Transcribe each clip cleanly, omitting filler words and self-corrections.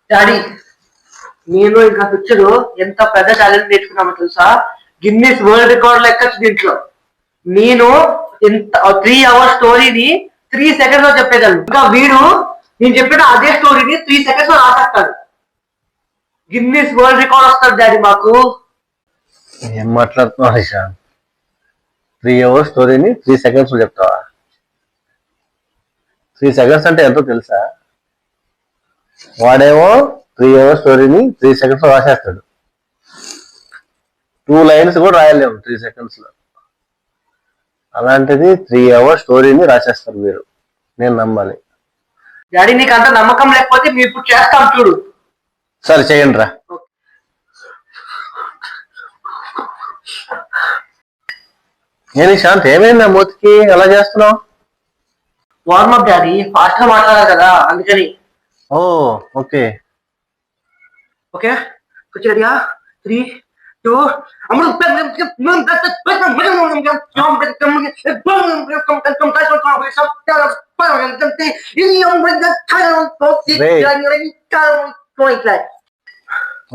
Daddy నేను ఇంకా picture ఎంత పెద్ద టాలెంట్ నేర్చుకున్నామో తెలుసా? గిన్నెస్ వరల్డ్ రికార్డ్ లెక్కచ్చు దీంట్లో. నేను ఇంత 3 hours స్టోరీని 3 seconds లో చెప్పేదాన్ని. ఇంకా వీడు నేను చెప్పిన అదే స్టోరీని 3 seconds లో రాసేస్తాడు. గిన్నెస్ వరల్డ్ రికార్డ్ వస్తాడు డాడీ మాకు. ఏం మాట్లాడుతున్నావు నిశాంత్? 3 hours స్టోరీని 3 seconds లో చెప్తావా? 3 seconds అంటే ఎంతో తెలుసా? వాడేమో 3 hours స్టోరీని 3 seconds లో రాసేస్తాడు. 2 lines కూడా రాయలేము 3 seconds లో. అలాంటిది 3 hours స్టోరీని రాసేస్తారు మీరు. నేను నమ్మాలి. డాడీ నీకు అంత నమ్మకం లేకపోతే మేము ఇప్పుడు చేస్తాం చూడు. సరే చేయండి రా. నేను శాంత్ ఏమైందా మూతికి అలా చేస్తున్నావు? వార్మప్ డాడీ, ఫాస్ట్ గా మాట్లాడాలి కదా అందుకని. ఓ ఓకే ఓకే రెడీయా? 3, 2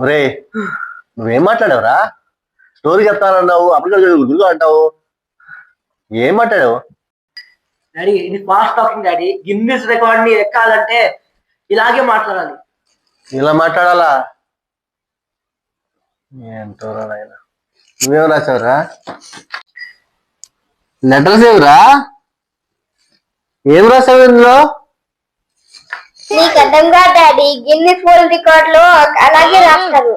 రే నువ్వేం మాట్లాడావురా? స్టోరీ చెప్తానన్నావు, అప్పుడు గురుగా అంటావు. ఏం మాట్లాడావు? డాడీ ఇది fast talking daddy. Guinness record ని ఎక్కాలంటే ఇలాగే మాట్లాడాలి. ఇలా మాట్లాడాలా? ఏంటోరా నాయన. నువ్వేం రాసావురా? లెటర్స్ ఏమిరా? ఏం రాసావు ఇందులో? నీకు అర్థం కాదు డాడీ, గిన్నెస్ వరల్డ్ రికార్డ్ లో అలాగే రాస్తారు.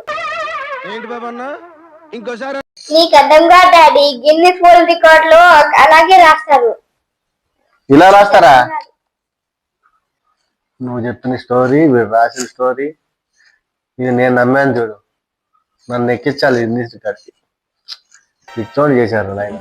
ఏంటి బాబన్న ఇంకోసారి? నీకు అర్థం కాదు డాడీ, గిన్నెస్ వరల్డ్ రికార్డ్ లో అలాగే రాస్తారు. ఇలా రాస్తారా? నువ్వు చెప్పిన స్టోరీ, వీడు రాసిన స్టోరీ, ఇది నేను నమ్మాను చూడు. నన్ను ఎక్కించాలి గిన్నెస్ రికార్డ్కి. పిచ్చోడు చేశారు నాయన.